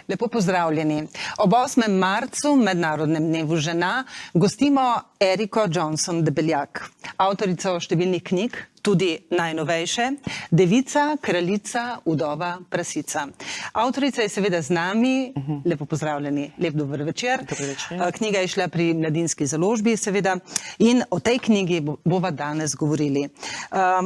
Lepo pozdravljeni. Ob 8. marcu, Mednarodnem dnevu žena, gostimo Erico Johnson Debeljak, avtorico številnih knjig, tudi najnovejše, Devica, kraljica, vdova, prasica. Avtorica je seveda z nami, lepo pozdravljeni, lep dober večer. Dober večer. Knjiga je šla pri Mladinski založbi, seveda, in o tej knjigi bova danes govorili.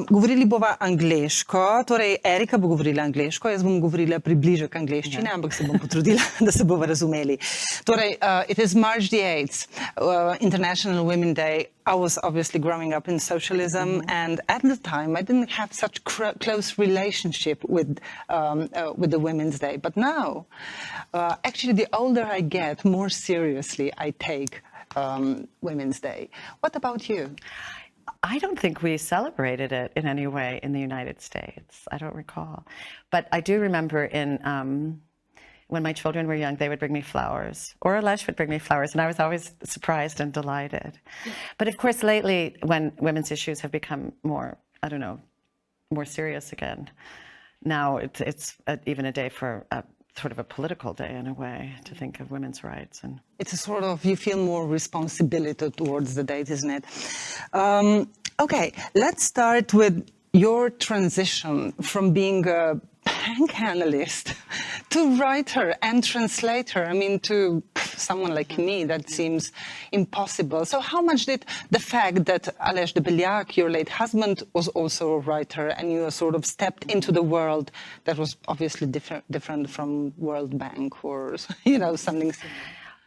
Govorili bova angleško, torej Erica bo govorila angleško, jaz bom govorila približek angleščine, ampak se bom potrudila, da se bova razumeli. Torej, it is March the 8th, International Women's Day. I was obviously growing up in socialism, and at the time I didn't have such close relationship with the Women's Day. But now, actually, the older I get, more seriously I take Women's Day. What about you? I don't think we celebrated it in any way in the United States. I don't recall. But I do remember when my children were young, they would bring me flowers, or Aleša would bring me flowers, and I was always surprised and delighted. But of course, lately, when women's issues have become more, I don't know, more serious again, now it's even a day for sort of a political day in a way, to think of women's rights. And it's a sort of, you feel more responsibility towards the date, isn't it? Okay, let's start with your transition from being a bank analyst to writer and translator. I mean, to someone like me, that seems impossible. So how much did the fact that Aleša Debeljak, your late husband, was also a writer, and you sort of stepped into the world that was obviously different from World Bank or, you know, something similar?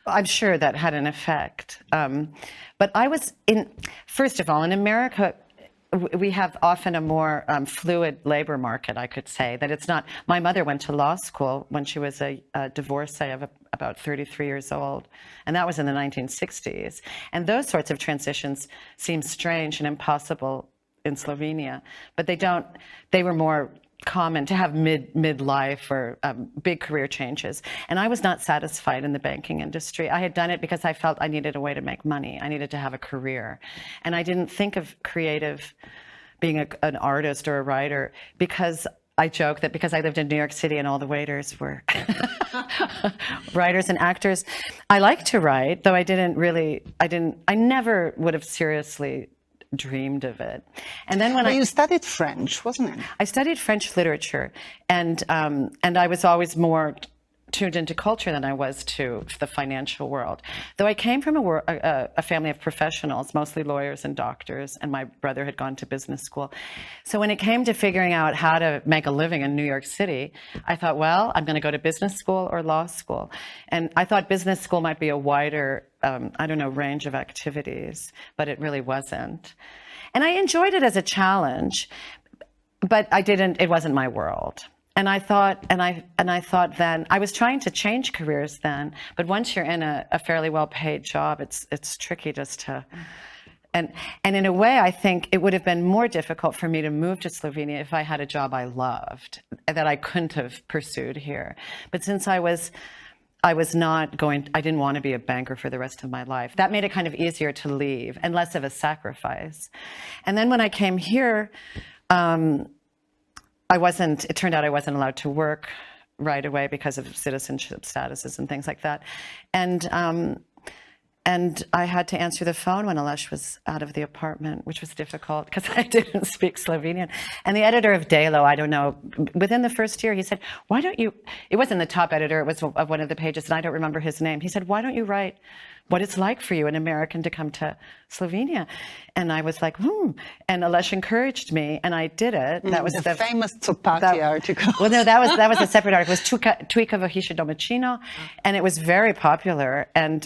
I'm sure that had an effect. But I was first of all, in America, we have often a more fluid labor market, I could say, that it's not. My mother went to law school when she was a divorcee of about 33 years old, and that was in the 1960s. And those sorts of transitions seem strange and impossible in Slovenia, but they were more common to have midlife or big career changes. And I was not satisfied in the banking industry. I had done it because I felt I needed a way to make money. I needed to have a career. And I didn't think of being an artist or a writer, because I joke that because I lived in New York City and all the waiters were writers and actors, I like to write, though I never would have seriously dreamed of it. And then when you studied French, wasn't it? I studied French literature, and I was always more tuned into culture than I was to the financial world. Though I came from a family of professionals, mostly lawyers and doctors, and my brother had gone to business school. So when it came to figuring out how to make a living in New York City, I thought, well, I'm going to go to business school or law school. And I thought business school might be a wider, range of activities, but it really wasn't. And I enjoyed it as a challenge, but it wasn't my world. And I thought then, I was trying to change careers then, but once you're in a fairly well-paid job, it's tricky just to, and in a way, I think it would have been more difficult for me to move to Slovenia if I had a job I loved, that I couldn't have pursued here. But since I didn't want to be a banker for the rest of my life. That made it kind of easier to leave and less of a sacrifice. And then when I came here, it turned out I wasn't allowed to work right away because of citizenship statuses and things like that. And I had to answer the phone when Aleša was out of the apartment, which was difficult because I didn't speak Slovenian. And the editor of Delo, I don't know, within the first year, he said, why don't you, it wasn't the top editor, it was of one of the pages, and I don't remember his name. He said, why don't you write what it's like for you, an American, to come to Slovenia? And I was like, And Aleša encouraged me, and I did it. That was the famous Copati article. Well, no, that was a separate article. It was Dvojka v hiši domačijo, and it was very popular. And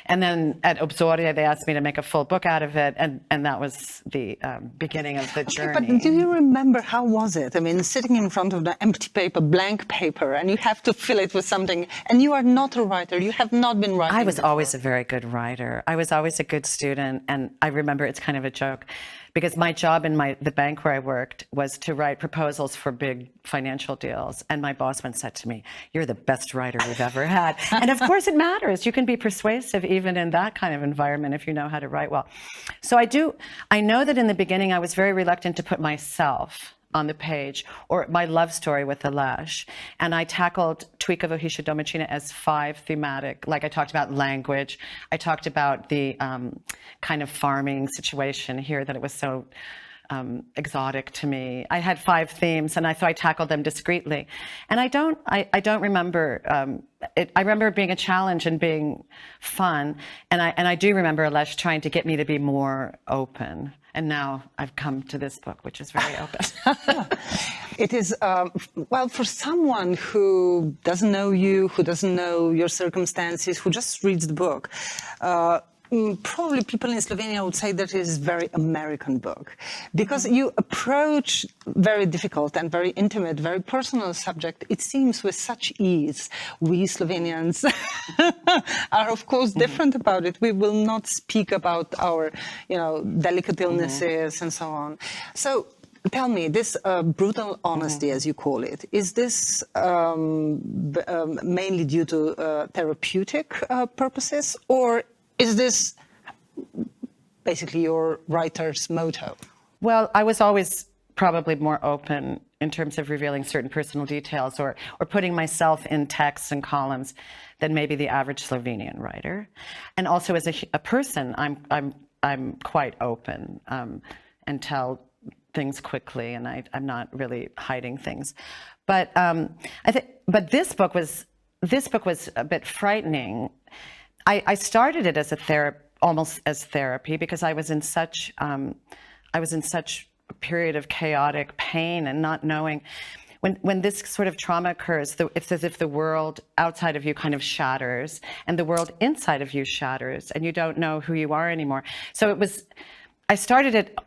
then at Obzorje, they asked me to make a full book out of it, and that was the beginning of the journey. But do you remember, how was it? I mean, sitting in front of the empty paper, blank paper, and you have to fill it with something, and you are not a writer. You have not been writing. I was always a very good writer. I was always a good student, and I remember, it's kind of a joke, because my job in the bank where I worked was to write proposals for big financial deals. And my boss once said to me, you're the best writer we've ever had. And of course it matters. You can be persuasive even in that kind of environment if you know how to write well. So I know that in the beginning I was very reluctant to put myself on the page, or my love story with Aleša. And I tackled Vodnikovo domačijo as 5 thematic, like I talked about language, I talked about the kind of farming situation here, that it was so exotic to me. I had 5 themes, and so I tackled them discreetly. And I don't remember I remember it being a challenge and being fun. And I do remember Aleša trying to get me to be more open. And now I've come to this book, which is very open. It is, well, for someone who doesn't know you, who doesn't know your circumstances, who just reads the book, probably people in Slovenia would say that it is a very American book, because you approach very difficult and very intimate, very personal subject, it seems, with such ease. We Slovenians are, of course, different about it. We will not speak about our, delicate illnesses and so on. So tell me, this brutal honesty, as you call it, is this mainly due to therapeutic purposes, or is this basically your writer's motto? Well, I was always probably more open in terms of revealing certain personal details or putting myself in texts and columns than maybe the average Slovenian writer. And also as a person, I'm quite open and tell things quickly, and I'm not really hiding things. But but this book was a bit frightening. I started it as almost as therapy, because I was in such a period of chaotic pain and not knowing. When this sort of trauma occurs, it's as if the world outside of you kind of shatters and the world inside of you shatters, and you don't know who you are anymore. So I started it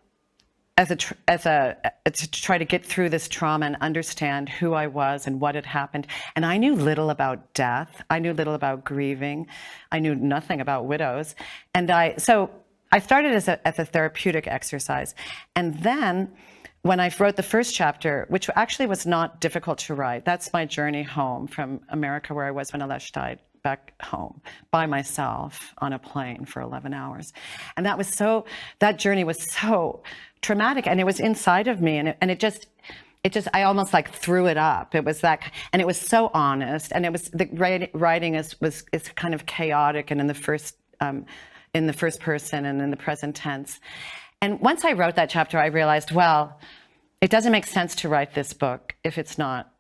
to try to get through this trauma and understand who I was and what had happened. And I knew little about death. I knew little about grieving. I knew nothing about widows. And so I started as a therapeutic exercise. And then when I wrote the first chapter, which actually was not difficult to write, that's my journey home from America, where I was when Aleša died, back home by myself on a plane for 11 hours. And that journey was so traumatic, and it was inside of me, and it just I almost like threw it up. It was that, and it was so honest, and it was the writing is kind of chaotic and in the first person and in the present tense. And once I wrote that chapter, I realized, well, it doesn't make sense to write this book if it's not.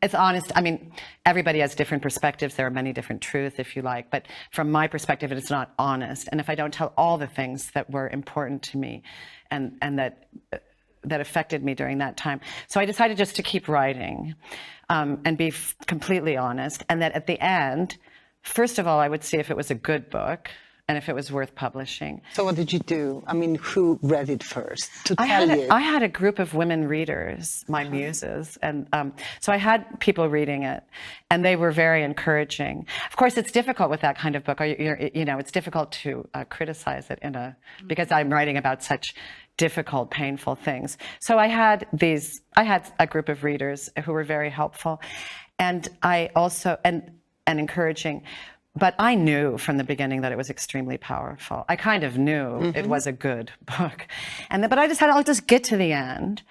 It's honest. I mean, everybody has different perspectives. There are many different truths, if you like. But from my perspective, it's not honest. And if I don't tell all the things that were important to me and that affected me during that time. So I decided just to keep writing and be completely honest. And that at the end, first of all, I would see if it was a good book and if it was worth publishing. So what did you do? I mean, who read it first to tell you? I had a group of women readers, my muses, and so I had people reading it, and they were very encouraging. Of course, it's difficult with that kind of book. It's difficult to criticize it because I'm writing about such difficult, painful things. So I had a group of readers who were very helpful, and I also and encouraging. But I knew from the beginning that it was extremely powerful. I kind of knew it was a good book. But I decided I'll just get to the end,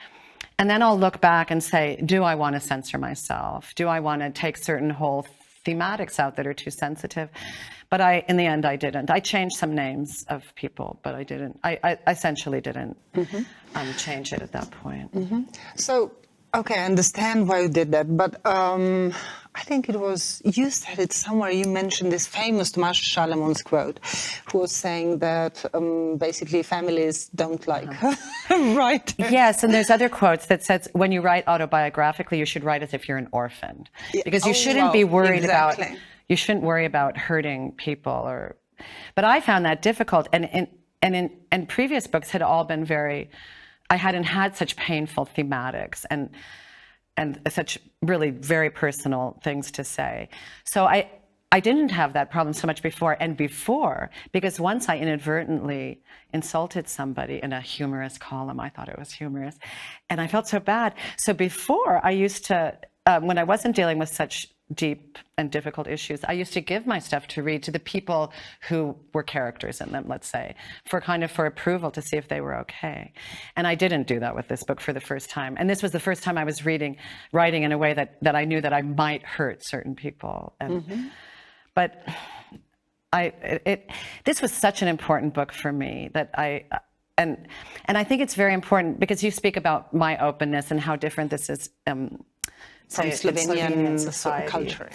and then I'll look back and say, do I want to censor myself? Do I want to take certain whole thematics out that are too sensitive? But in the end, I didn't. I changed some names of people, but I didn't. I essentially didn't change it at that point. So, okay, I understand why you did that, but I think you said it somewhere, you mentioned this famous Tomasz Szalemon's quote, who was saying that basically families don't like writers. Yes, and there's other quotes that says, when you write autobiographically, you should write as if you're an orphan. Because you shouldn't be worried you shouldn't worry about hurting people. But I found that difficult, and in previous books had all been I hadn't had such painful thematics and such really very personal things to say. So I didn't have that problem so much before. Because once I inadvertently insulted somebody in a humorous column, I thought it was humorous, and I felt so bad. So before, I used to, when I wasn't dealing with such deep and difficult issues, I used to give my stuff to read to the people who were characters in them, let's say, for approval to see if they were okay. And I didn't do that with this book for the first time. And this was the first time I was writing in a way that I knew that I might hurt certain people. And, but this was such an important book for me that and I think it's very important because you speak about my openness and how different this is from Slovenian society. culture.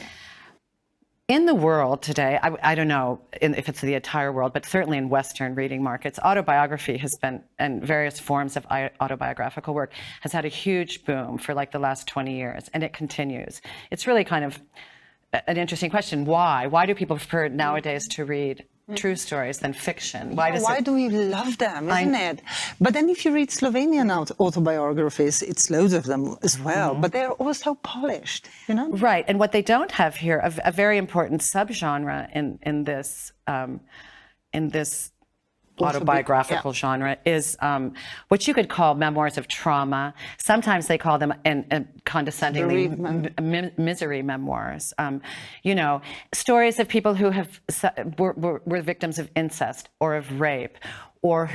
In the world today, I don't know if it's the entire world, but certainly in Western reading markets, autobiography has been, and various forms of autobiographical work, has had a huge boom for like the last 20 years, and it continues. It's really kind of an interesting question. Why? Why do people prefer nowadays to read true stories than fiction? Why do we love them, isn't it? But then if you read Slovenian autobiographies, it's loads of them as well, but they're all so polished, you know? Right, and what they don't have here, a very important subgenre in this autobiographical genre is what you could call memoirs of trauma. Sometimes they call them condescendingly misery memoirs. You know, stories of people who were victims of incest or of rape, or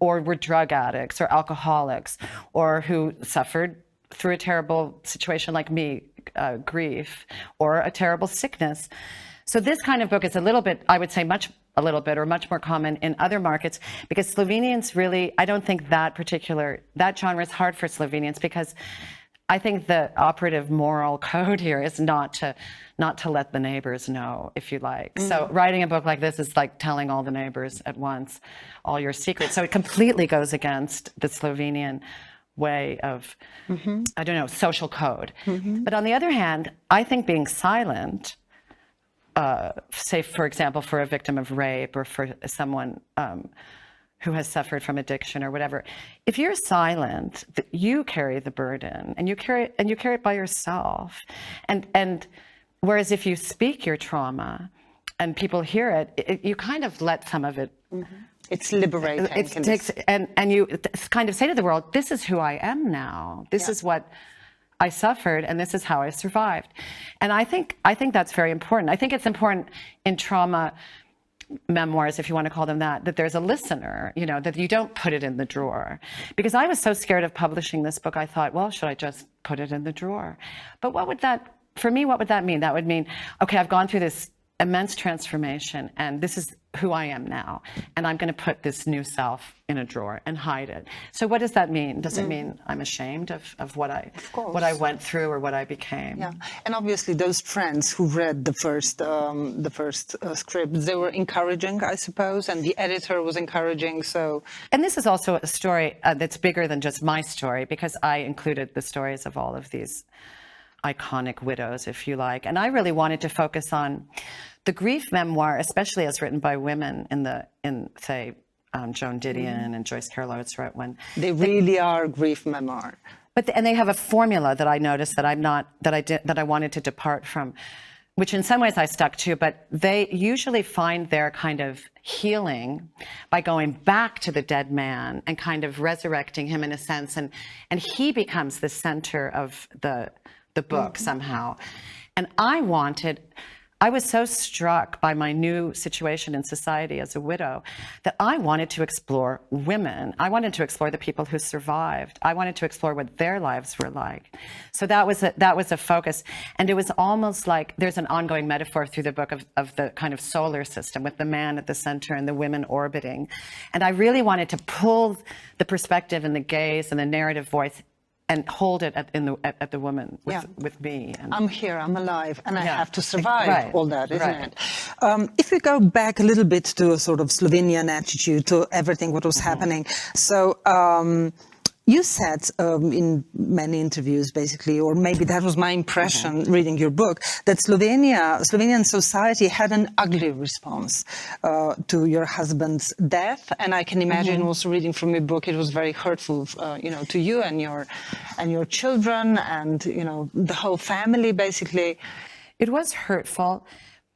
were drug addicts or alcoholics, or who suffered through a terrible situation like me, grief, or a terrible sickness. So this kind of book is a little bit, I would say much more common in other markets, because Slovenians really, I don't think that genre is hard for Slovenians, because I think the operative moral code here is not to let the neighbors know, if you like. So writing a book like this is like telling all the neighbors at once all your secrets. So it completely goes against the Slovenian way of, I don't know, social code. But on the other hand, I think being silent, say, for example, for a victim of rape, or for someone who has suffered from addiction or whatever, if you're silent, you carry the burden, and you carry it by yourself. And whereas if you speak your trauma and people hear it, you kind of let some of it. It's liberating. And you kind of say to the world, this is who I am now. This is what I suffered, and this is how I survived. And I think that's very important. I think it's important in trauma memoirs, if you want to call them that there's a listener, you know, that you don't put it in the drawer. Because I was so scared of publishing this book, I thought, well, should I just put it in the drawer? But what would that mean? That would mean, okay, I've gone through this immense transformation, and this is who I am now, and I'm going to put this new self in a drawer and hide it. So what does that mean? Does it mean I'm ashamed of what I went through or what I became? Yeah, and obviously those friends who read the first script, they were encouraging, I suppose, and the editor was encouraging. So, and this is also a story that's bigger than just my story, because I included the stories of all of these iconic widows, if you like. And I really wanted to focus on the grief memoir, especially as written by women in say, Joan Didion and Joyce Carol Oates wrote one. They really are grief memoir. And they have a formula that I noticed that I wanted to depart from, which in some ways I stuck to, but they usually find their kind of healing by going back to the dead man and kind of resurrecting him in a sense, and he becomes the center of the book somehow. And I was so struck by my new situation in society as a widow that I wanted to explore women. I wanted to explore the people who survived. I wanted to explore what their lives were like. So that was a focus. And it was almost like there's an ongoing metaphor through the book of the kind of solar system, with the man at the center and the women orbiting. And I really wanted to pull the perspective and the gaze and the narrative voice and hold it at the woman with me. And I'm here, I'm alive, and I have to survive all that, isn't it? If we go back a little bit to a sort of Slovenian attitude to everything what was happening. So you said in many interviews, basically, or maybe that was my impression reading your book, that Slovenian society had an ugly response to your husband's death, and I can imagine also reading from your book, it was very hurtful, to you and your children, and the whole family, basically. It was hurtful,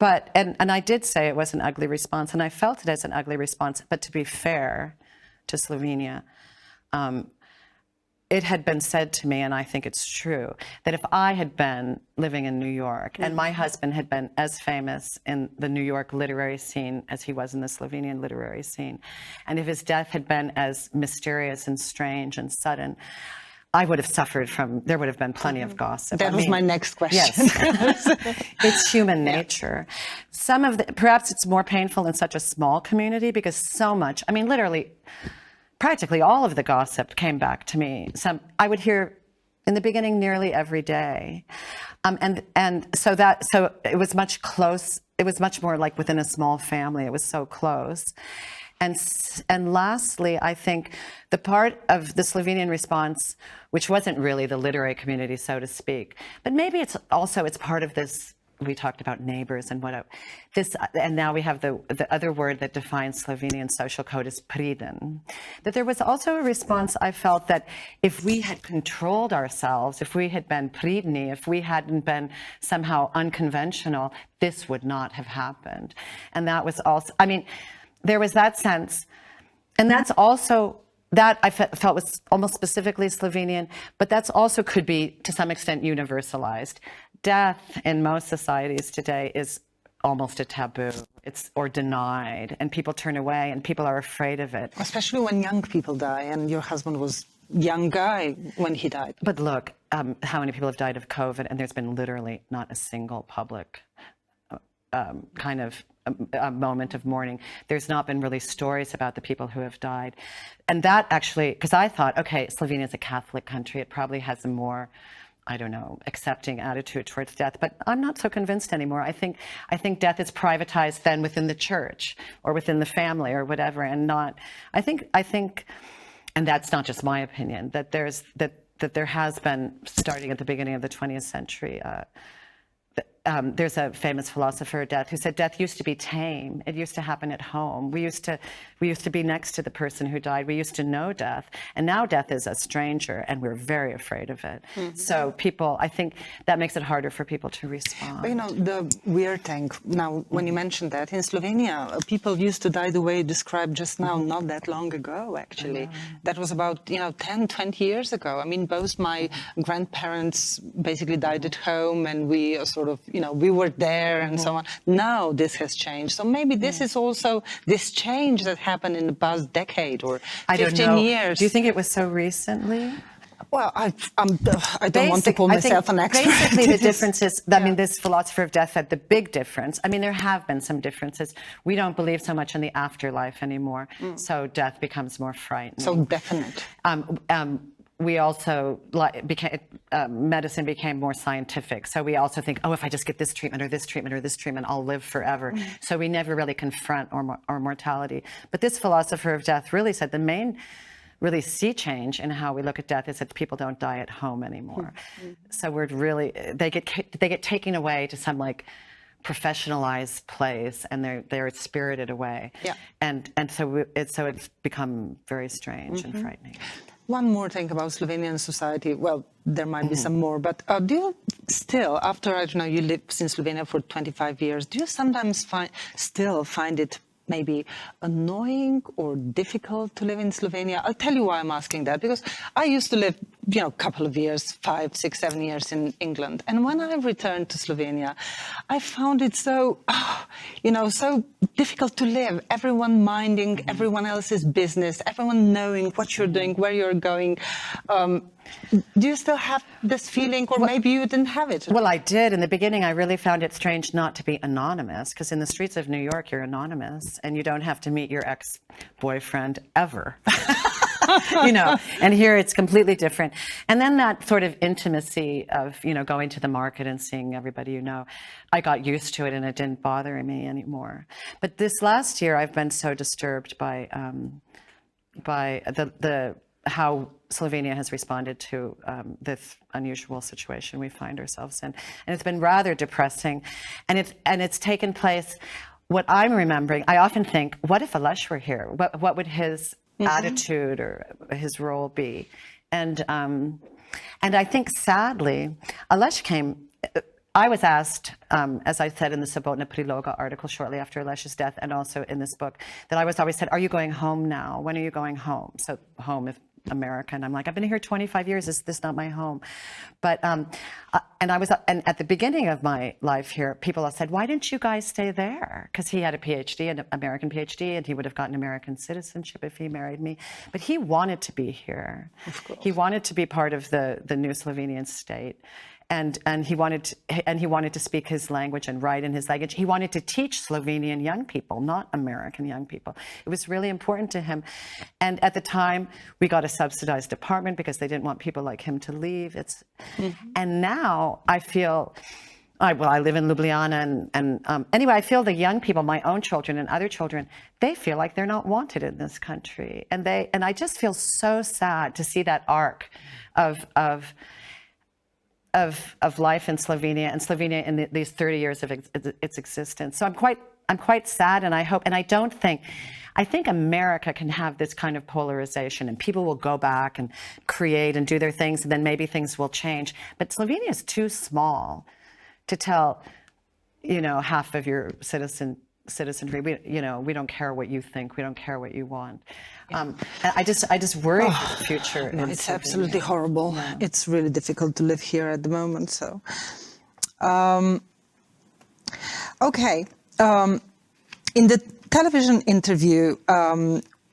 but and I did say it was an ugly response, and I felt it as an ugly response. But to be fair to Slovenia, it had been said to me, and I think it's true, that if I had been living in New York and my husband had been as famous in the New York literary scene as he was in the Slovenian literary scene, and if his death had been as mysterious and strange and sudden, I would have suffered from, there would have been plenty of gossip. That was my next question. Yes. It's human nature. Some of the, perhaps it's more painful in such a small community because so much, I mean, literally, practically all of the gossip came back to me. I would hear in the beginning nearly every day. So it was it was much more like within a small family. It was so close. And lastly, I think the part of the Slovenian response, which wasn't really the literary community, so to speak, but maybe it's part of this. We talked about neighbors and and now we have the other word that defines Slovenian social code is priden. That there was also a response, I felt, that if we had controlled ourselves, if we had been pridni, if we hadn't been somehow unconventional, this would not have happened. And that was also, I mean, there was that sense, and that's also, that I felt was almost specifically Slovenian, but that's also could be to some extent universalized. Death in most societies today is almost a taboo. Or denied, and people turn away, and people are afraid of it. Especially when young people die, and your husband was a young guy when he died. But look, how many people have died of COVID, and there's been literally not a single public kind of a moment of mourning. There's not been really stories about the people who have died. And that actually, because I thought, okay, Slovenia is a Catholic country, it probably has a more, I don't know, accepting attitude towards death, but I'm not so convinced anymore. I think death is privatized then within the church or within the family or whatever, and not, I think, and that's not just my opinion, that there has been, starting at the beginning of the 20th century, there's a famous philosopher, Death, who said death used to be tame. It used to happen at home. We used to be next to the person who died. We used to know death. And now death is a stranger, and we're very afraid of it. Mm-hmm. So people, I think that makes it harder for people to respond. But, you know, the weird thing, now, when you mentioned that, in Slovenia, people used to die the way you described just now, not that long ago, actually. That was about, 10, 20 years ago. I mean, both my grandparents basically died at home, and we sort of, we were there and so on. Now this has changed. So maybe this is also this change that happened in the past decade or 15 years. Do you think it was so recently? Well, I don't want to call myself an expert. Basically, the difference is, I mean, this philosopher of death said the big difference, I mean, there have been some differences. We don't believe so much in the afterlife anymore, so death becomes more frightening. So definite. We also medicine became more scientific. So we also think, oh, if I just get this treatment or this treatment or this treatment, I'll live forever. So we never really confront our mortality. But this philosopher of death really said the main really sea change in how we look at death is that people don't die at home anymore. So we're really, they get taken away to some like professionalized place, and they're spirited away. Yeah. And so it's become very strange and frightening. One more thing about Slovenian society. Well, there might be some more, but do you still, after you lived in Slovenia for 25 years, do you sometimes still find it maybe annoying or difficult to live in Slovenia? I'll tell you why I'm asking that, because I used to live, a couple of years, 5, 6, 7 years in England. And when I returned to Slovenia, I found it so, so difficult to live. Everyone minding everyone else's business, everyone knowing what you're doing, where you're going. Do you still have this feeling, or maybe you didn't have it? Well, I did. In the beginning, I really found it strange not to be anonymous, because in the streets of New York, you're anonymous, and you don't have to meet your ex-boyfriend ever. And here it's completely different. And then that sort of intimacy of, going to the market and seeing everybody I got used to it, and it didn't bother me anymore. But this last year, I've been so disturbed by the how Slovenia has responded to this unusual situation we find ourselves in, and it's been rather depressing. And it's taken place. What I'm remembering, I often think, what if Aleša were here? What would his attitude or his role be? And I think sadly, Aleša came. I was asked, as I said in the Sobotna Priloga article shortly after Aleša's death, and also in this book, that I was always said, are you going home now? When are you going home? So home, if American. I'm like, I've been here 25 years. Is this not my home? But, and at the beginning of my life here, people have said, why didn't you guys stay there? Because he had a PhD, an American PhD, and he would have gotten American citizenship if he married me. But he wanted to be here. Of course. He wanted to be part of the new Slovenian state. And he wanted to speak his language and write in his language. He wanted to teach Slovenian young people, not American young people. It was really important to him. And at the time, we got a subsidized apartment because they didn't want people like him to leave. And now I feel, I live in Ljubljana, and anyway, I feel the young people, my own children and other children, they feel like they're not wanted in this country. And I just feel so sad to see that arc of life in Slovenia and Slovenia in these 30 years of its existence. So I'm quite sad, and I think America can have this kind of polarization, and people will go back and create and do their things, and then maybe things will change. But Slovenia is too small to tell, half of your citizenry, we don't care what you think, we don't care what you want. I just worry for the future. No, it's absolutely horrible. Yeah. It's really difficult to live here at the moment. So, okay. In the television interview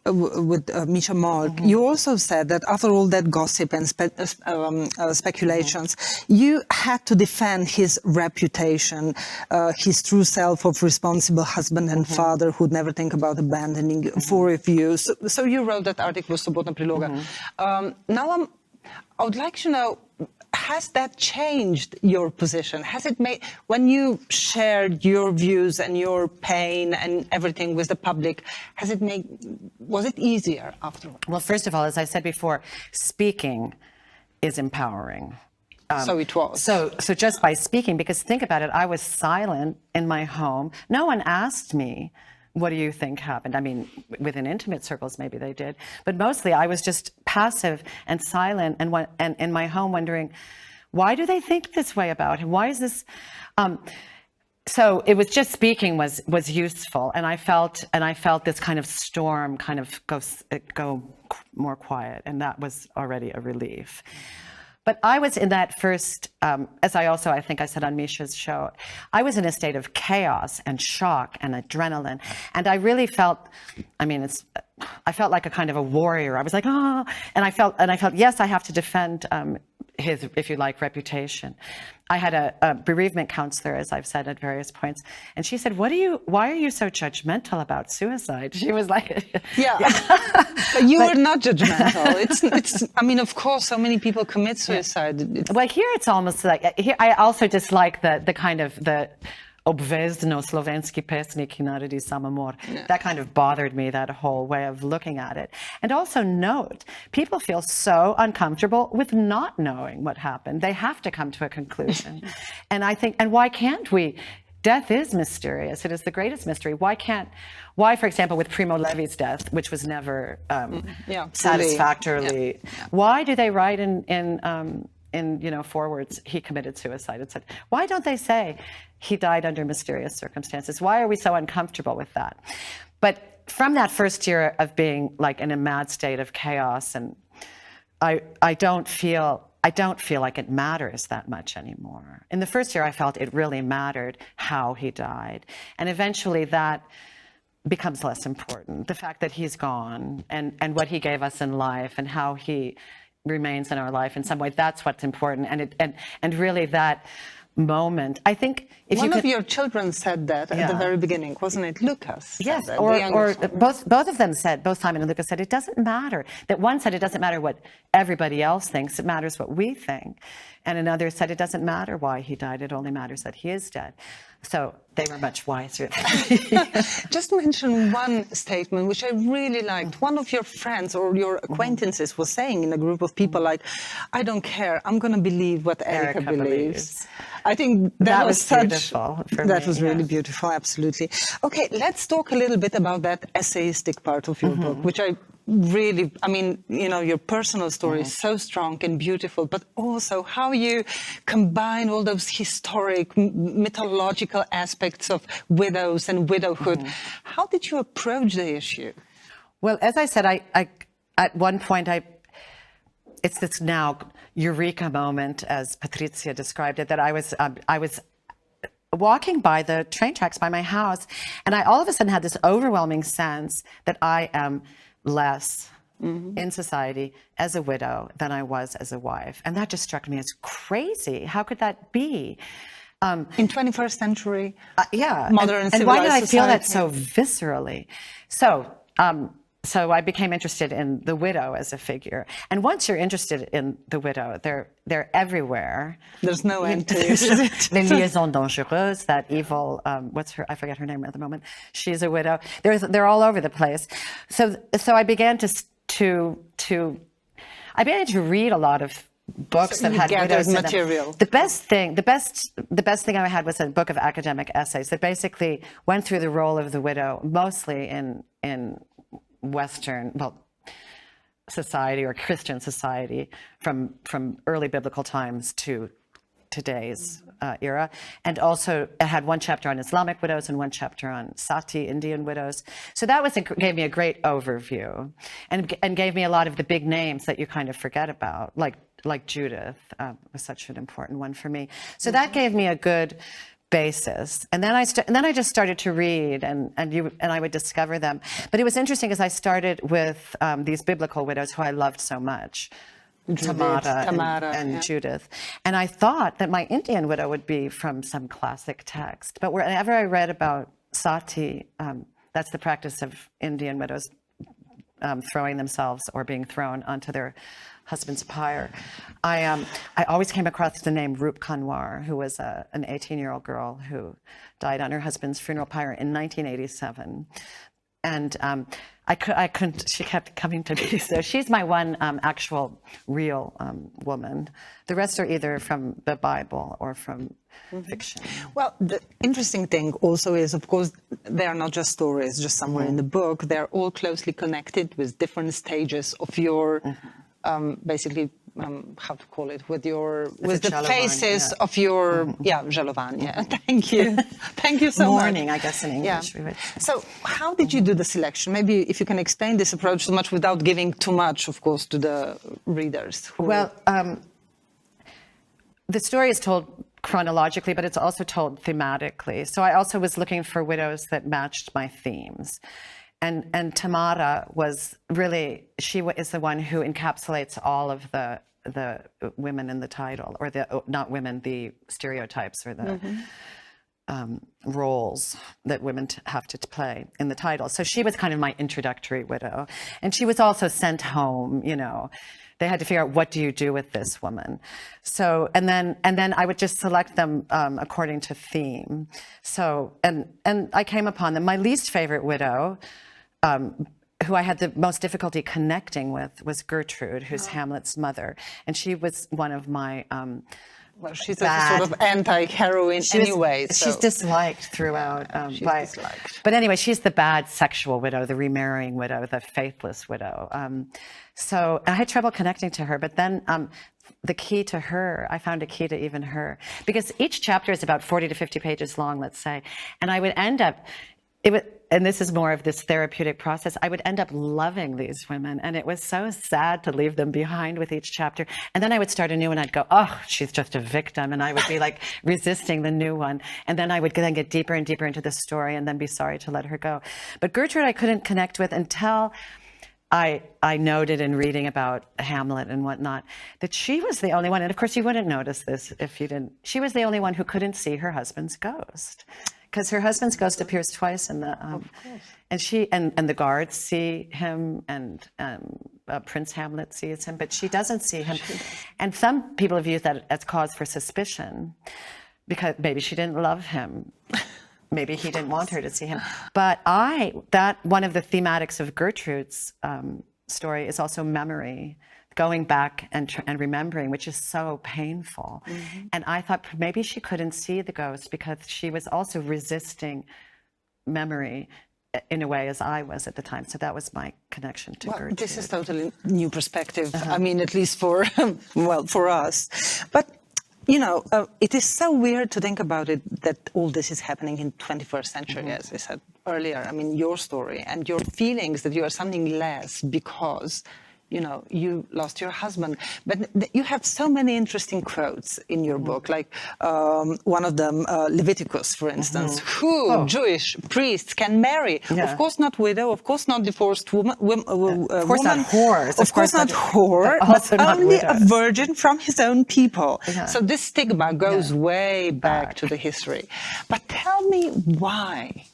with Misha Molk, you also said that after all that gossip and speculations, you had to defend his reputation, his true self of responsible husband and father who'd never think about abandoning for you. So you wrote that article, Sobotna priloga. Now I would like to know, has that changed your position? Has it made, when you shared your views and your pain and everything with the public, was it easier afterwards? Well, first of all, as I said before, speaking is empowering. So it was. So just by speaking, because think about it, I was silent in my home. No one asked me, what do you think happened? I mean, within intimate circles, maybe they did. But mostly I was just passive and silent and in my home wondering, why do they think this way about him? Why is this? So it was just speaking was useful. And I felt this kind of storm kind of go more quiet. And that was already a relief. But I was in that first, as I think I said on Misha's show, I was in a state of chaos and shock and adrenaline. And I really felt, I felt like a kind of a warrior. I was like, oh, and I felt, yes, I have to defend his, if you like, reputation. I had a bereavement counselor, as I've said at various points, and she said, why are you so judgmental about suicide? She was like, yeah. But you were not judgmental. It's, of course, so many people commit suicide. Yeah. Like here, it's almost like, here, I also dislike the kind of the obvezno slovenski pesnik naredi samomor. That kind of bothered me, that whole way of looking at it. And also note, people feel so uncomfortable with not knowing what happened. They have to come to a conclusion. And I think, and why can't we? Death is mysterious. It is the greatest mystery. Why, for example, with Primo Levi's death, which was never satisfactorily, why do they write in forwards, he committed suicide? It said, why don't they say he died under mysterious circumstances? Why are we so uncomfortable with that? But from that first year of being like in a mad state of chaos, and I don't feel like it matters that much anymore. In the first year, I felt it really mattered how he died. And eventually that becomes less important. The fact that he's gone and what he gave us in life and how he remains in our life in some way, that's what's important. And really that moment, I think if one of your children said that at the very beginning, wasn't it? Lucas. Yes, or both of them said, both Simon and Lucas said, it doesn't matter. That one said it doesn't matter what everybody else thinks, it matters what we think. And another said it doesn't matter why he died, it only matters that he is dead. So they were much wiser. Just mention one statement which I really liked. One of your friends or your acquaintances was saying in a group of people like, I don't care, I'm going to believe what Erica believes. I think that was beautiful for me. That was really beautiful, absolutely. Okay, let's talk a little bit about that essayistic part of your book, which I really, your personal story is so strong and beautiful, but also how you combine all those historic, mythological aspects of widows and widowhood. How did you approach the issue? Well, as I said, I at one point, it's this now eureka moment, as Patricia described it, that I was walking by the train tracks by my house, and I all of a sudden had this overwhelming sense that I am less in society as a widow than I was as a wife. And that just struck me as crazy. How could that be? In 21st century, yeah, modern and why did I civilized feel that society? so viscerally? So I became interested in the widow as a figure. And once you're interested in the widow, they're everywhere. There's no end to There's it. Les liaisons dangereuses, that evil, I forget her name at the moment. She's a widow. They're all over the place. So I began I began to read a lot of books that had widows in them. material. The best thing I had was a book of academic essays that basically went through the role of the widow, mostly in Western, society or Christian society, from early biblical times to today's era. And also it had one chapter on Islamic widows and one chapter on Sati, Indian widows. So that gave me a great overview and gave me a lot of the big names that you kind of forget about, like Judith was such an important one for me. So that gave me a good basis. And then I just started to read, and I would discover them. But it was interesting because I started with these biblical widows who I loved so much. Tamara and Judith. And I thought that my Indian widow would be from some classic text. But whenever I read about Sati, that's the practice of Indian widows throwing themselves or being thrown onto their husband's pyre. I always came across the name Rup Kanwar, who was an 18-year-old girl who died on her husband's funeral pyre in 1987. And I couldn't, she kept coming to me. So she's my one actual real woman. The rest are either from the Bible or from fiction. Well, the interesting thing also is, of course, they are not just stories, just somewhere in the book. They're all closely connected with different stages of your, basically, how to call it, with the phases of your, žalovanje. Thank you. Thank you so much. Mourning, I guess, in English. Yeah. So how did you do the selection? Maybe if you can explain this approach so much without giving too much, of course, to the readers. Well, the story is told chronologically, but it's also told thematically. So I also was looking for widows that matched my themes. And Tamara was really, she is the one who encapsulates all of the women in the title, or not women, the stereotypes or the roles that women have to play in the title. So she was kind of my introductory widow. And she was also sent home, They had to figure out, what do you do with this woman? So, and then I would just select them according to theme. So, and I came upon them. My least favorite widow, who I had the most difficulty connecting with, was Gertrude, who's Hamlet's mother. And she was one of my well, she's a sort of anti-heroine anyway. She's disliked throughout. She's disliked. But anyway, she's the bad sexual widow, the remarrying widow, the faithless widow. So I had trouble connecting to her. But then the key to her, I found a key to even her. Because each chapter is about 40 to 50 pages long, let's say. And I would end up, and this is more of this therapeutic process, I would end up loving these women. And it was so sad to leave them behind with each chapter. And then I would start a new one. I'd go, oh, she's just a victim. And I would be like resisting the new one. And then I would then get deeper and deeper into the story and then be sorry to let her go. But Gertrude I couldn't connect with until I noted in reading about Hamlet and whatnot that she was the only one, and of course you wouldn't notice this if you didn't, she was the only one who couldn't see her husband's ghost. Because her husband's ghost appears twice in the, and she and the guards see him, and Prince Hamlet sees him, but she doesn't see him. And some people have used that as cause for suspicion, because maybe she didn't love him, maybe he didn't want her to see him. But that one of the thematics of Gertrude's story is also memory. Going back and remembering, which is so painful. And I thought maybe she couldn't see the ghost because she was also resisting memory in a way as I was at the time. So that was my connection to Gertrude. This is totally new perspective. I mean, at least for, for us. But, it is so weird to think about it, that all this is happening in 21st century, as we said earlier. I mean, your story and your feelings that you are something less because you know, you lost your husband. But you have so many interesting quotes in your book, like one of them, Leviticus, for instance. Who Jewish priests can marry? Yeah. Of course not widow, of course not divorced woman. Of course not whores. Of course not whore, also but not only widows. a virgin from his own people. Yeah. So this stigma goes way back to the history. But tell me why?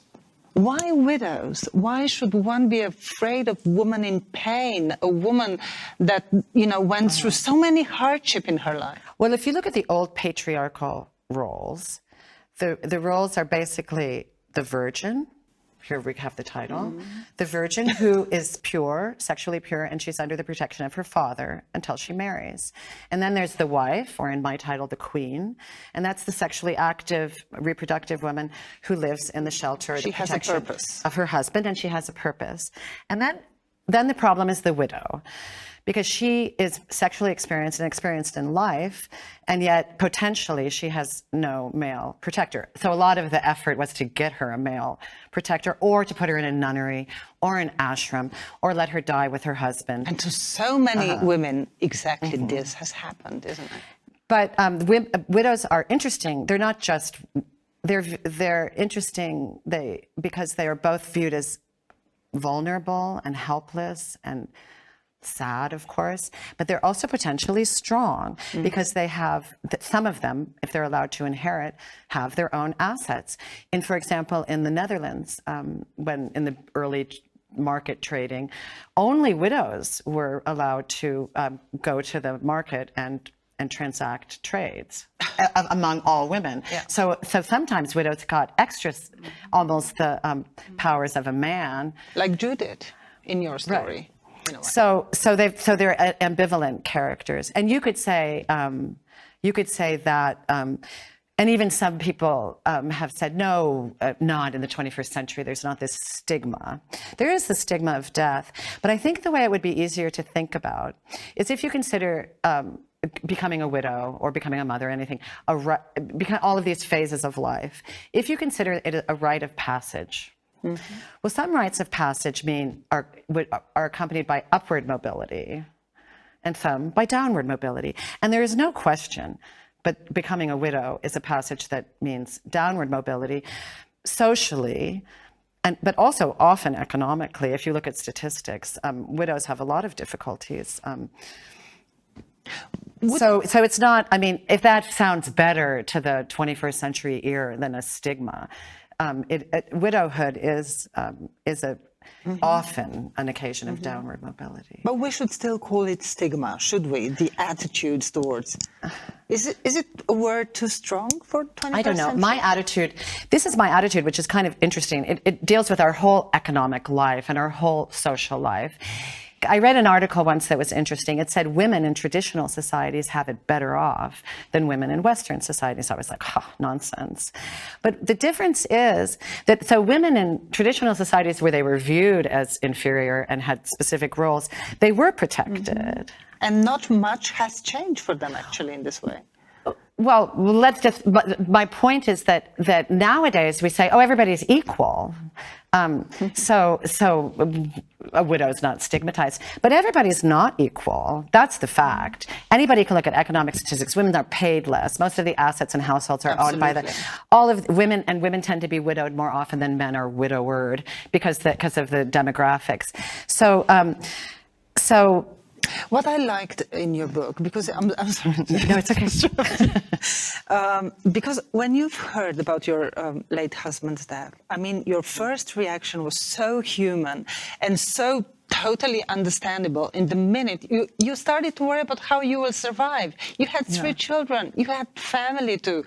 Why widows? Why should one be afraid of woman in pain, a woman that, you know, went through so many hardship in her life? Well, if you look at the old patriarchal roles, the roles are basically the virgin. Here we have the title. The virgin who is pure, sexually pure, and she's under the protection of her father until she marries. And then there's the wife, or in my title, the queen. And that's the sexually active, reproductive woman who lives in the shelter, She the has a protection purpose. of her husband, and she has a purpose. And then the problem is the widow, because she is sexually experienced in life, and yet potentially she has no male protector. So a lot of the effort was to get her a male protector, or to put her in a nunnery or an ashram, or let her die with her husband. And to so many women, exactly this has happened, isn't it? But widows are interesting. They're not just, they're interesting because they are both viewed as vulnerable and helpless and sad, of course, but they're also potentially strong because they have, some of them, if they're allowed to inherit, have their own assets. For example, in the Netherlands, when in the early market trading, only widows were allowed to go to the market and transact trades among all women. Yeah. So sometimes widows got extra, almost the powers of a man. Like Judith in your story. Right. So they're ambivalent characters, and you could say that, and even some people have said, no, not in the 21st century. There's not this stigma. There is the stigma of death, but I think the way it would be easier to think about is if you consider becoming a widow or becoming a mother, anything, all of these phases of life. If you consider it a rite of passage. Mm-hmm. Well, some rites of passage are accompanied by upward mobility, and some by downward mobility. And there is no question, but becoming a widow is a passage that means downward mobility, socially, but also often economically. If you look at statistics, widows have a lot of difficulties. So it's not. I mean, if that sounds better to the 21st century ear than a stigma. Widowhood is often an occasion of downward mobility. But we should still call it stigma, should we? The attitudes towards. Is it a word too strong for 21st century? I don't know. This is my attitude, which is kind of interesting. It deals with our whole economic life and our whole social life. I read an article once that was interesting. It said women in traditional societies have it better off than women in Western societies. I was like, nonsense. But the difference is that, so women in traditional societies where they were viewed as inferior and had specific roles, they were protected. Mm-hmm. And not much has changed for them actually in this way. Well, my point is that nowadays we say, everybody's equal. So a widow's not stigmatized, but everybody's not equal. That's the fact. Anybody can look at economic statistics. Women are paid less. Most of the assets in households are owned by all of the women, and women tend to be widowed more often than men are widowered because of the demographics. So what I liked in your book, because I'm sorry. No, it's okay. Because when you've heard about your late husband's death, I mean, your first reaction was so human and so totally understandable. In the minute, you started to worry about how you will survive. You had three children. You had family too.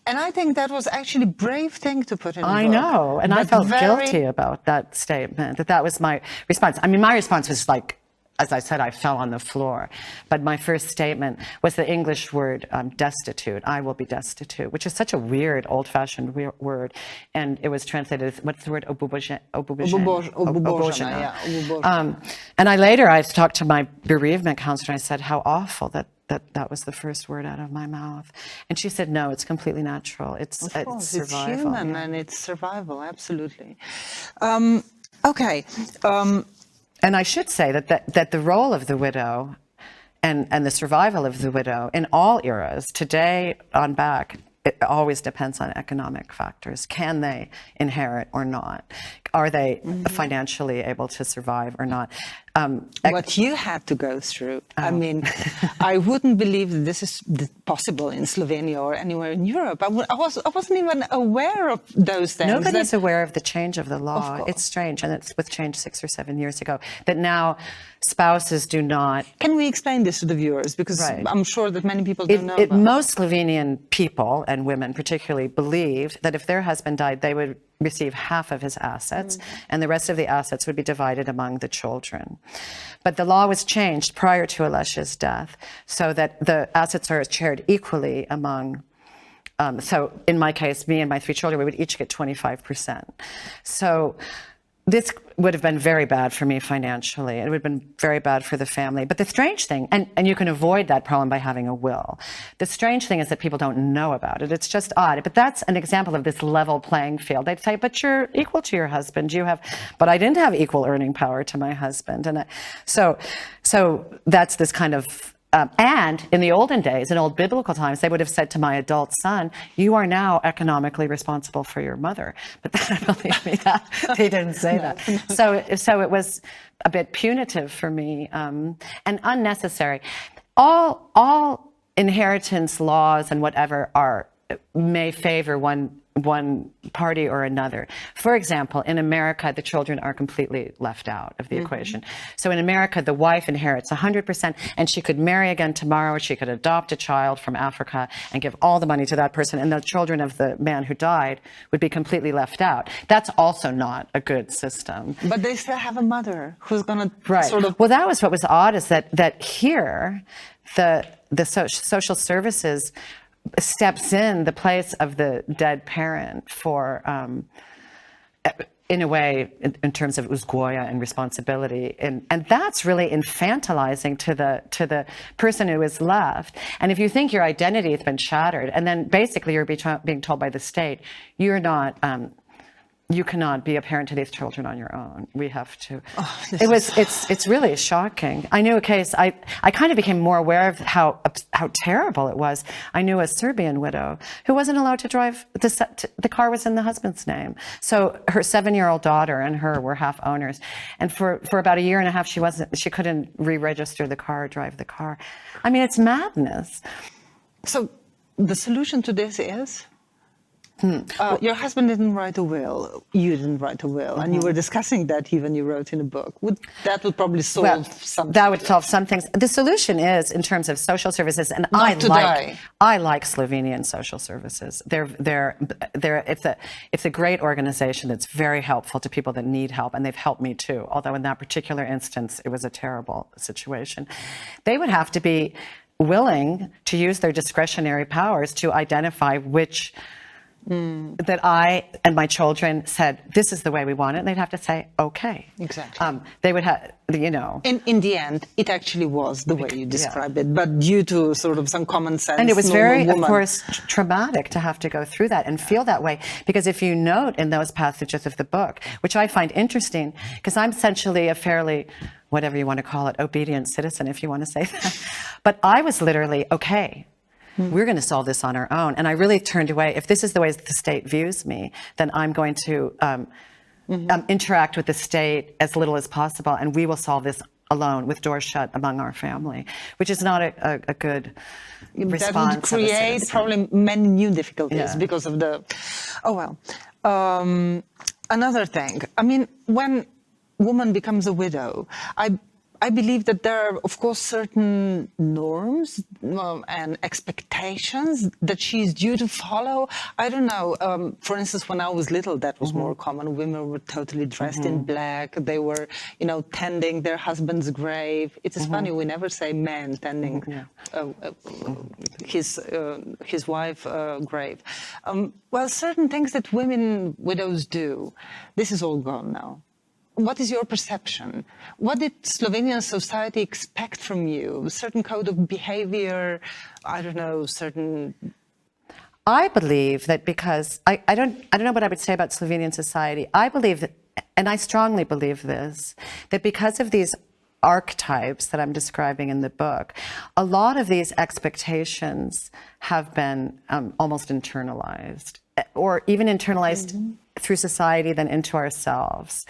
And I think that was actually a brave thing to put in the book. I know, and I felt guilty about that statement, that was my response. I mean, my response was like, as I said, I fell on the floor. But my first statement was the English word destitute. I will be destitute, which is such a weird, old-fashioned word. And it was translated as, what's the word? Obubozhena. And I talked to my bereavement counselor, and I said, how awful that was the first word out of my mouth. And she said, no, it's completely natural. It's survival. It's human and it's survival, absolutely. Okay. And I should say that the role of the widow and the survival of the widow in all eras, today on back, it always depends on economic factors. Can they inherit or not? Are they financially able to survive or not? What you had to go through. I mean, I wouldn't believe that this is possible in Slovenia or anywhere in Europe. I wasn't even aware of those things. Nobody's aware of the change of the law. Of It's strange, and it was changed 6 or 7 years ago, that now spouses do not... Can we explain this to the viewers? Because I'm sure that many people don't know about it. Most Slovenian people, and women particularly, believed that if their husband died, they would receive half of his assets, and the rest of the assets would be divided among the children. But the law was changed prior to Alesha's death, so that the assets are shared equally among... so in my case, me and my 3 children, we would each get 25%. So this would have been very bad for me financially. It would have been very bad for the family. But the strange thing, and you can avoid that problem by having a will. The strange thing is that people don't know about it. It's just odd. But that's an example of this level playing field. They'd say, but you're equal to your husband. But I didn't have equal earning power to my husband. And so that's this kind of... and in the olden days, in old biblical times, they would have said to my adult son, you are now economically responsible for your mother. But believe me, that they didn't say that. So it was a bit punitive for me and unnecessary. All inheritance laws and whatever may favor one party or another. For example, in America, the children are completely left out of the equation. So in America, the wife inherits 100%, and she could marry again tomorrow. She could adopt a child from Africa and give all the money to that person, and the children of the man who died would be completely left out. That's also not a good system. But they still have a mother who's going to sort of... Well, that was what was odd, is that here, the social services steps in the place of the dead parent for, in a way, in terms of uzgoya and responsibility, and that's really infantilizing to the person who is left. And if you think your identity has been shattered, and then basically you're being told by the state, you're not. You cannot be a parent to these children on your own. We have to. It's really shocking. I knew a case. I kind of became more aware of how terrible it was. I knew a Serbian widow who wasn't allowed to drive. The car was in the husband's name, so her 7-year-old daughter and her were half owners. And for about 1.5 years, she couldn't re-register the car, or drive the car. I mean, it's madness. So the solution to this is. Your husband didn't write a will. You didn't write a will, and you were discussing that even you wrote in a book. That would probably solve something. That would solve some things. The solution is in terms of social services, and I like Slovenian social services. It's a great organization that's very helpful to people that need help, and they've helped me too. Although in that particular instance, it was a terrible situation. They would have to be willing to use their discretionary powers to identify which. That I and my children said, this is the way we want it, and they'd have to say, okay. Exactly. They would have, you know. In the end, it actually was the way you described it, but due to sort of some common sense. And it was very, of course, traumatic to have to go through that and feel that way. Because if you note in those passages of the book, which I find interesting, because I'm essentially a fairly, whatever you want to call it, obedient citizen, if you want to say that. But I was literally, okay. We're going to solve this on our own. And I really turned away. If this is the way the state views me, then I'm going to interact with the state as little as possible, and we will solve this alone, with doors shut, among our family, which is not a good response. That would create probably many new difficulties because of the... Oh, well. Another thing. I mean, when a woman becomes a widow, I believe that there are, of course, certain norms and expectations that she's due to follow. I don't know. For instance, when I was little, that was more common. Women were totally dressed in black. They were, tending their husband's grave. It is funny, we never say man tending his wife's grave. Well, certain things that widows do, this is all gone now. What is your perception? What did Slovenian society expect from you? A certain code of behavior? I don't know, certain... I believe that because, I don't know what I would say about Slovenian society. I believe that and I strongly believe this, that because of these archetypes that I'm describing in the book, a lot of these expectations have been almost internalized, or even internalized through society, then into ourselves.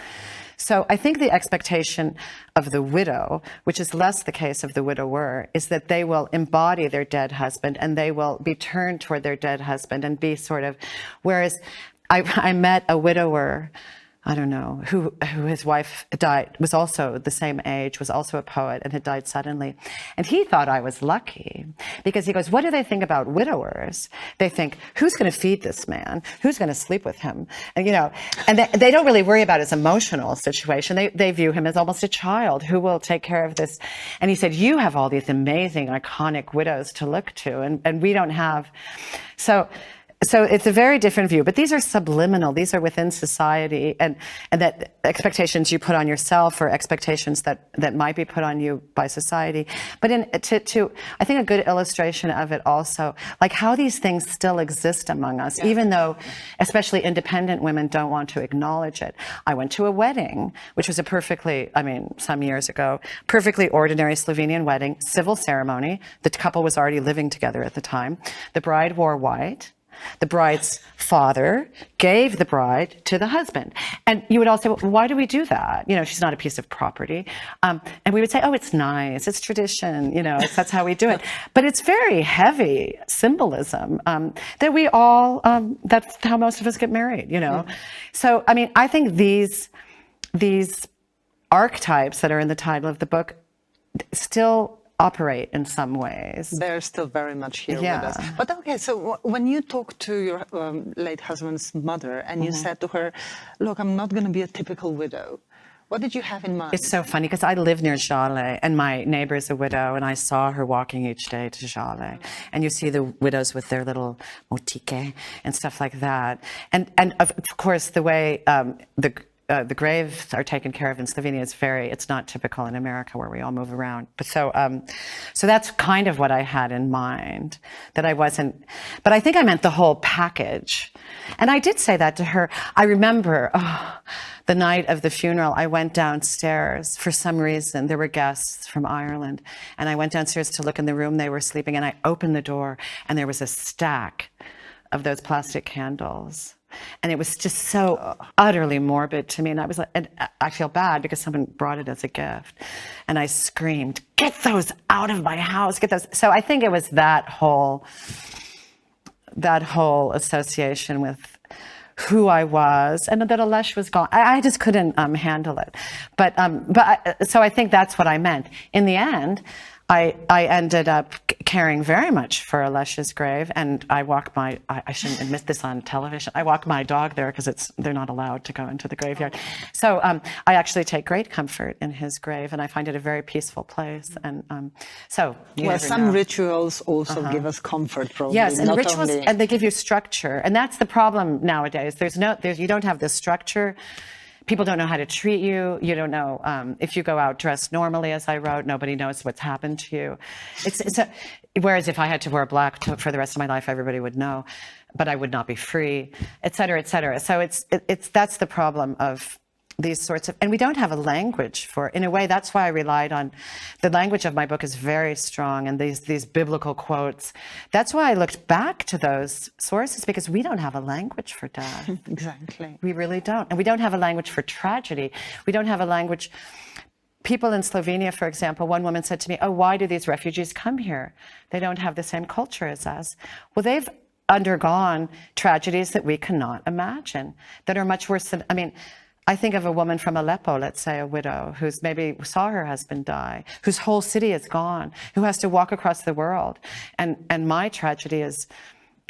So I think the expectation of the widow, which is less the case of the widower, is that they will embody their dead husband and they will be turned toward their dead husband and be sort of, whereas I met a widower, I don't know, who his wife died, was also the same age, was also a poet, and had died suddenly. And he thought I was lucky, because he goes, what do they think about widowers? They think, who's going to feed this man? Who's going to sleep with him? And, you know, and they don't really worry about his emotional situation. They view him as almost a child who will take care of this. And he said, you have all these amazing, iconic widows to look to, and we don't have. So it's a very different view, but these are subliminal. These are within society, and that expectations you put on yourself, or expectations that might be put on you by society. But I think a good illustration of it also, like how these things still exist among us, even though, especially independent women, don't want to acknowledge it. I went to a wedding, which was some years ago, perfectly ordinary Slovenian wedding, civil ceremony. The couple was already living together at the time. The bride wore white. The bride's father gave the bride to the husband. And you would all say, well, why do we do that? You know, she's not a piece of property. And we would say, oh, it's nice, it's tradition, you know, that's how we do it. But it's very heavy symbolism that we all, that's how most of us get married, you know. So, I mean, I think these archetypes that are in the title of the book still operate in some ways. They're still very much here with us. But okay, so when you talked to your late husband's mother and you said to her, look, I'm not going to be a typical widow, what did you have in mind? It's so funny because I live near Žale and my neighbor is a widow, and I saw her walking each day to Žale. And you see the widows with their little motike and stuff like that. And of course, the way the graves are taken care of in Slovenia is it's not typical in America where we all move around. But so that's kind of what I had in mind, that I wasn't, but I think I meant the whole package. And I did say that to her. I remember, the night of the funeral, I went downstairs for some reason. There were guests from Ireland, and I went downstairs to look in the room they were sleeping, and I opened the door, and there was a stack of those plastic candles. And it was just so utterly morbid to me. And I was like, and I feel bad because someone brought it as a gift. And I screamed, get those out of my house, get those. So I think it was that whole association with who I was, and that Aleša was gone. I just couldn't handle it. So I think that's what I meant. In the end, I ended up caring very much for Alesha's grave, and I shouldn't admit this on television, I walk my dog there because they're not allowed to go into the graveyard. So I actually take great comfort in his grave, and I find it a very peaceful place. And some rituals also give us comfort, probably. Yes, and rituals, and they give you structure, and that's the problem nowadays. You don't have this structure. People don't know how to treat you. You don't know if you go out dressed normally, as I wrote, nobody knows what's happened to you. Whereas if I had to wear black for the rest of my life, everybody would know, but I would not be free, et cetera, et cetera. So that's the problem of these sorts of, and we don't have a language for, in a way, that's why I relied on, the language of my book is very strong, and these biblical quotes. That's why I looked back to those sources, because we don't have a language for death. Exactly. We really don't. And we don't have a language for tragedy. We don't have a language. People in Slovenia, for example, one woman said to me, oh, why do these refugees come here? They don't have the same culture as us. Well, they've undergone tragedies that we cannot imagine, that are much worse than, I think of a woman from Aleppo, let's say, a widow, who's maybe saw her husband die, whose whole city is gone, who has to walk across the world. And my tragedy is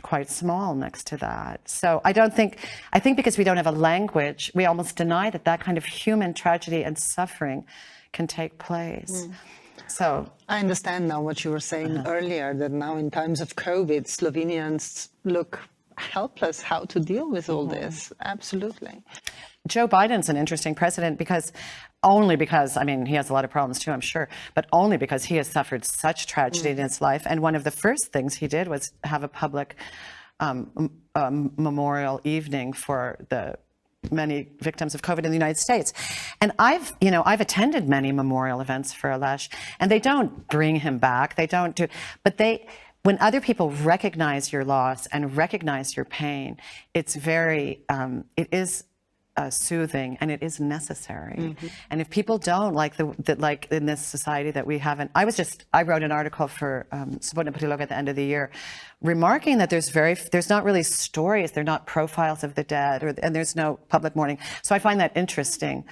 quite small next to that. So I think because we don't have a language, we almost deny that kind of human tragedy and suffering can take place. So I understand now what you were saying earlier, that now in times of COVID, Slovenians look helpless how to deal with all this. Absolutely. Joe Biden's an interesting president only because he has a lot of problems too, I'm sure, but only because he has suffered such tragedy in his life. And one of the first things he did was have a public memorial evening for the many victims of COVID in the United States. And I've attended many memorial events for Alesh, and they don't bring him back. They don't do, but when other people recognize your loss and recognize your pain, it's very, it is soothing, and it is necessary. Mm-hmm. And if people don't, like in this society that we haven't, I wrote an article for Spletni at the end of the year, remarking that there's not really stories, they're not profiles of the dead, and there's no public mourning. So I find that interesting.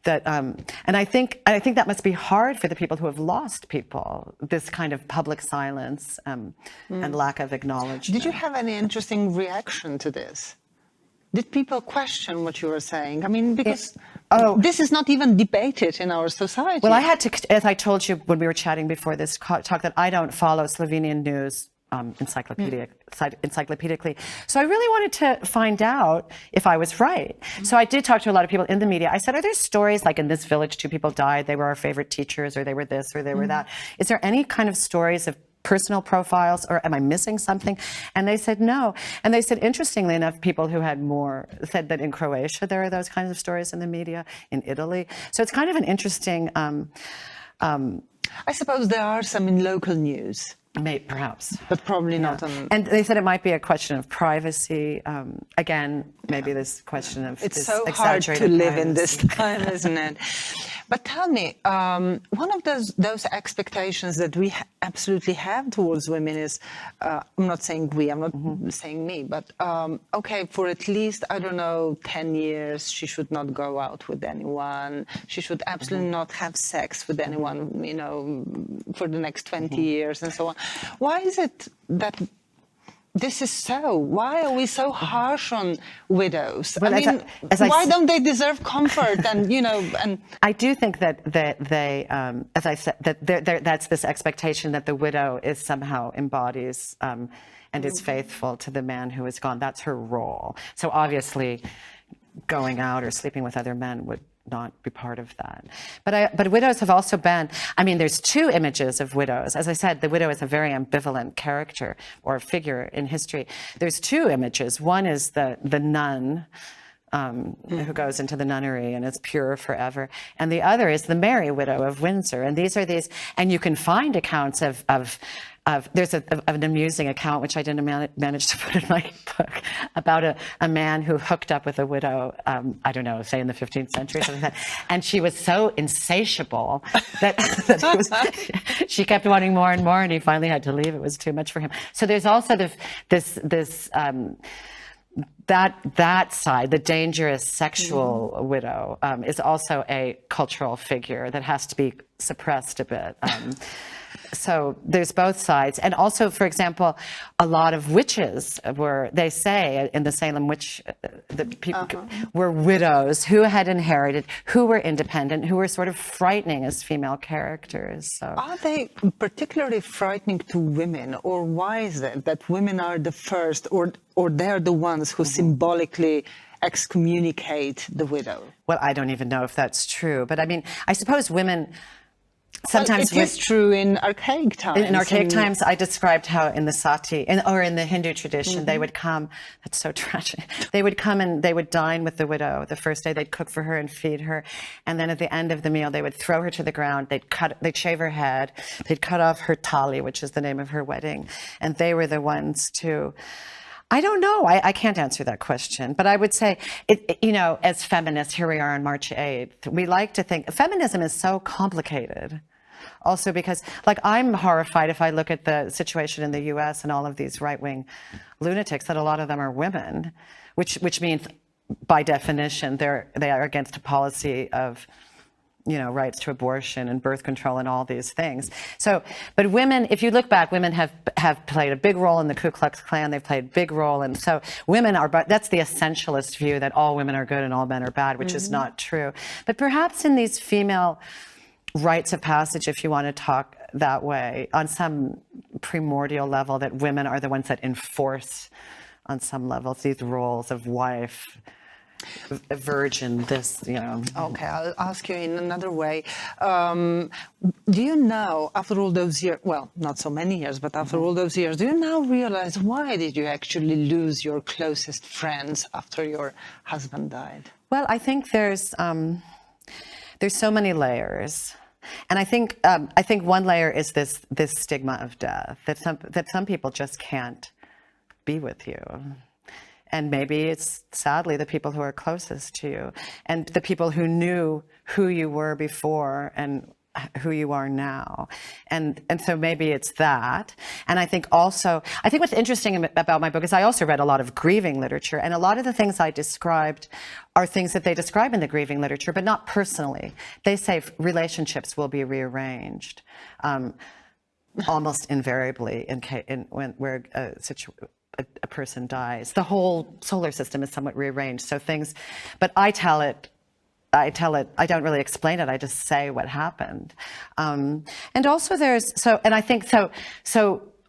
That and I think that must be hard for the people who have lost people, this kind of public silence and lack of acknowledgement. Did you have any interesting reaction to this? Did people question what you were saying? I mean, because this is not even debated in our society. Well, I had to, as I told you when we were chatting before this talk, that I don't follow Slovenian news encyclopedically. So I really wanted to find out if I was right. So I did talk to a lot of people in the media. I said, are there stories like in this village 2 people died, they were our favorite teachers, or they were this, or they were that? Is there any kind of stories of personal profiles, or am I missing something? And they said no. And they said, interestingly enough, people who had more said that in Croatia there are those kinds of stories in the media, in Italy. So it's kind of an interesting... I suppose there are some in local news. Perhaps. But probably not on... And they said it might be a question of privacy. Again, maybe this question of it's this so hard to live privacy. in this time, isn't it? But tell me, one of those expectations that we absolutely have towards women is, I'm not saying we, I'm not saying me, but okay, for at least, I don't know, 10 years, she should not go out with anyone. She should absolutely not have sex with anyone, for the next 20 years and so on. Why is it that this is so? Why are we so harsh on widows? Well, I mean, why don't they deserve comfort? And and I do think that they, as I said, that that's this expectation that the widow is somehow embodies and is faithful to the man who is gone. That's her role. So obviously, going out or sleeping with other men would not be part of that. But widows have also been, there's 2 images of widows. As I said, the widow is a very ambivalent character or figure in history. There's 2 images. One is the nun who goes into the nunnery and is pure forever. And the other is the merry widow of Windsor. And and you can find accounts of there's an amusing account, which I didn't manage to put in my book, about a man who hooked up with a widow, I don't know, say in the 15th century or something like that. And she was so insatiable that she kept wanting more and more, and he finally had to leave. It was too much for him. So there's also that side, the dangerous sexual widow, is also a cultural figure that has to be suppressed a bit. So there's both sides. And also, for example, a lot of witches they say in the Salem witch, the people were widows who had inherited, who were independent, who were sort of frightening as female characters. So. Are they particularly frightening to women, or why is it that women are the first, or they're the ones who symbolically excommunicate the widow? Well, I don't even know if that's true. But I suppose women... Sometimes it is true in archaic times. In archaic times, I described how in the sati, or in the Hindu tradition, they would come. That's so tragic. They would come and they would dine with the widow. The first day, they'd cook for her and feed her, and then at the end of the meal, they would throw her to the ground. They'd shave her head. They'd cut off her tali, which is the name of her wedding, and they were the ones to. I don't know. I can't answer that question. But I would say, as feminists, here we are on March 8th, we like to think feminism is so complicated. Also because, I'm horrified if I look at the situation in the U.S. and all of these right-wing lunatics, that a lot of them are women, which means, by definition, they are against a policy of rights to abortion and birth control and all these things. So, but women, if you look back, women have played a big role in the Ku Klux Klan. They've played a big role, and so women are. That's the essentialist view that all women are good and all men are bad, which is not true. But perhaps in these female rites of passage, if you want to talk that way, on some primordial level, that women are the ones that enforce, on some levels, these roles of wife a virgin, this, you know. Okay, I'll ask you in another way. Do you now, after all those years, well, not so many years, but after all those years, do you now realize why did you actually lose your closest friends after your husband died? Well, I think there's so many layers. And I think one layer is this stigma of death, that some people just can't be with you. And maybe it's, sadly, the people who are closest to you and the people who knew who you were before and who you are now. And so maybe it's that. And I think what's interesting about my book is I also read a lot of grieving literature, and a lot of the things I described are things that they describe in the grieving literature, but not personally. They say relationships will be rearranged almost invariably where a person dies. The whole solar system is somewhat rearranged. So things, but I tell it, I don't really explain it. I just say what happened. And also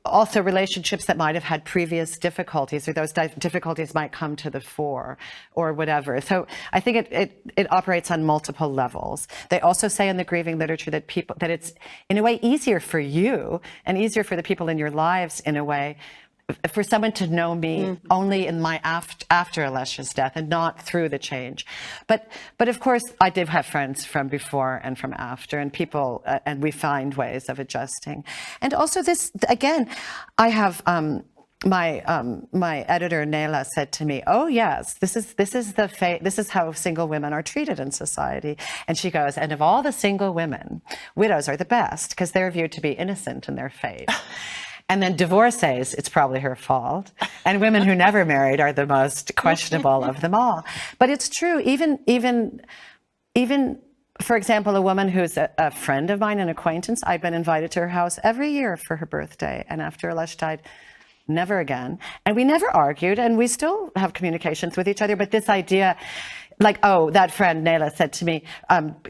also relationships that might have had previous difficulties, or those difficulties might come to the fore or whatever. So I think it operates on multiple levels. They also say in the grieving literature that it's in a way easier for you and easier for the people in your lives in a way for someone to know me only in my after Alesha's death and not through the change. But of course, I did have friends from before and from after, and people, and we find ways of adjusting. And also this, again, I have, my editor, Nela, said to me, oh yes, this is how single women are treated in society. And she goes, and of all the single women, widows are the best because they're viewed to be innocent in their fate. And then divorcees, it's probably her fault. And women who never married are the most questionable of them all. But it's true, even, for example, a woman who's a friend of mine, an acquaintance, I've been invited to her house every year for her birthday. And after Alesh died, never again. And we never argued, and we still have communications with each other. But this idea, like, oh, that friend Nela said to me,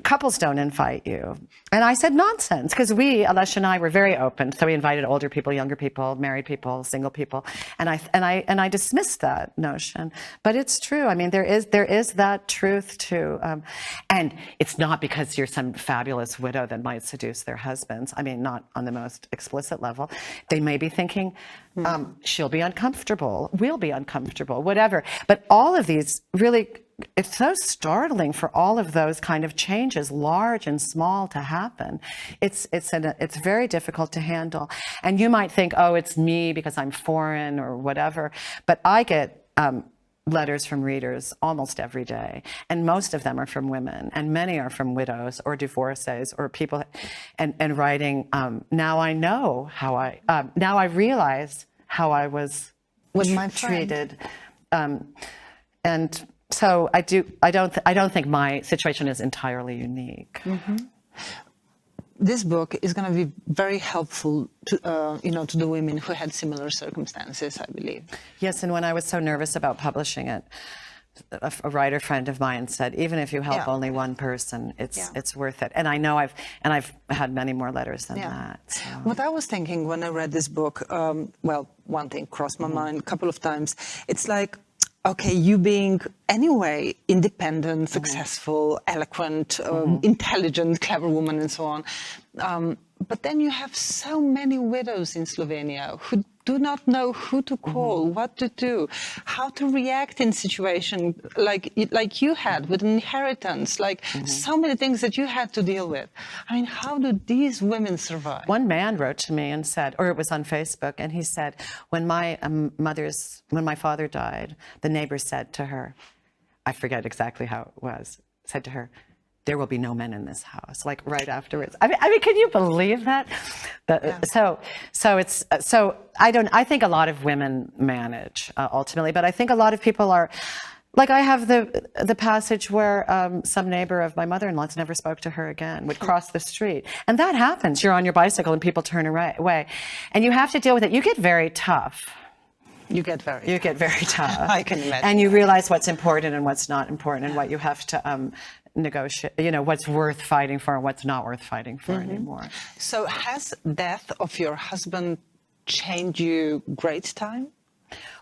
couples don't invite you. And I said, nonsense, because Alesh and I were very open. So we invited older people, younger people, married people, single people. And I dismissed that notion. But it's true. I mean, there is that truth too. And it's not because you're some fabulous widow that might seduce their husbands. I mean, not on the most explicit level. They may be thinking, she'll be uncomfortable, we'll be uncomfortable, whatever. But all of these really, it's so startling for all of those kind of changes, large and small, to happen. It's very difficult to handle. And you might think, oh, it's me because I'm foreign or whatever. But I get letters from readers almost every day, and most of them are from women, and many are from widows or divorcees or people, and writing. Now I know now I realize how I was with my treated, and. So I don't think my situation is entirely unique. Mm-hmm. This book is going to be very helpful to to the women who had similar circumstances, I believe. Yes, and when I was so nervous about publishing it, a writer friend of mine said, even if you help only one person, it's worth it. And I know I've had many more letters than that. So. What I was thinking when I read this book, one thing crossed my mind a couple of times. It's like, okay, you being anyway independent, successful, eloquent, intelligent, clever woman and so on. But then you have so many widows in Slovenia who do not know who to call, what to do, how to react in situations like you had with inheritance, so many things that you had to deal with. I mean, how do these women survive? One man wrote to me and said, or it was on Facebook, and he said, when my father died, the neighbor said to her, I forget exactly how it was, said to her, there will be no men in this house, like right afterwards. I mean, can you believe that? So I think a lot of women manage ultimately, but I think a lot of people are, like I have the passage where some neighbor of my mother-in-law's never spoke to her again, would cross the street. And that happens. You're on your bicycle and people turn away. And you have to deal with it. You get very tough. You get very tough. I can imagine. And you realize what's important and what's not important, and what you have to negotiate, what's worth fighting for and what's not worth fighting for anymore. So has death of your husband changed you great time?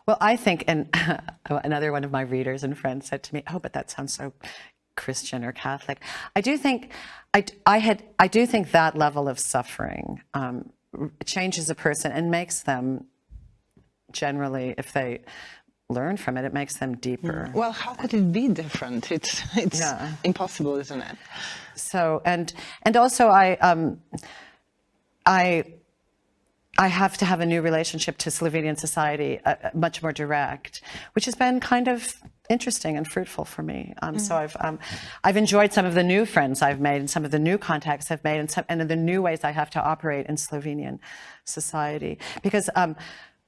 Well, I think, and another one of my readers and friends said to me, "Oh, but that sounds so Christian or Catholic." I do think, I do think that level of suffering changes a person and makes them, generally, if they learn from it, it makes them deeper. Well, how could it be different? It's impossible, isn't it? So, and also I have to have a new relationship to Slovenian society, much more direct, which has been kind of interesting and fruitful for me. So I've enjoyed some of the new friends I've made and some of the new contacts I've made and the new ways I have to operate in Slovenian society. Because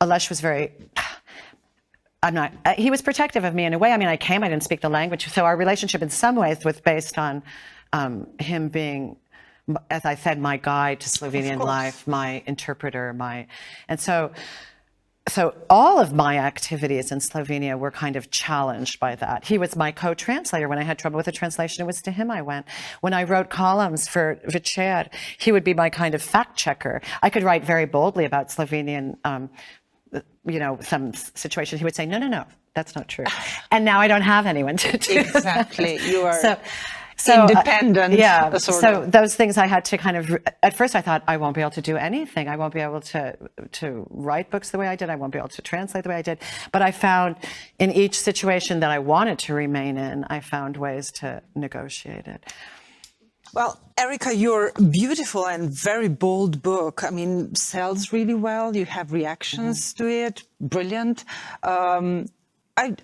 Aleša was very, he was protective of me in a way. I mean, I didn't speak the language. So our relationship in some ways was based on him being, as I said, my guide to Slovenian life, my interpreter, and so all of my activities in Slovenia were kind of challenged by that. He was my co-translator. When I had trouble with a translation, it was to him I went. When I wrote columns for Večer, he would be my kind of fact checker. I could write very boldly about Slovenian, some situation. He would say, no, that's not true. And now I don't have anyone to do Exactly. That. You are... So independent. So those things I had to kind of, at first I thought I won't be able to do anything. I won't be able to write books the way I did. I won't be able to translate the way I did. But I found in each situation that I wanted to remain in, I found ways to negotiate it. Well, Erica, your beautiful and very bold book, sells really well. You have reactions to it. Brilliant.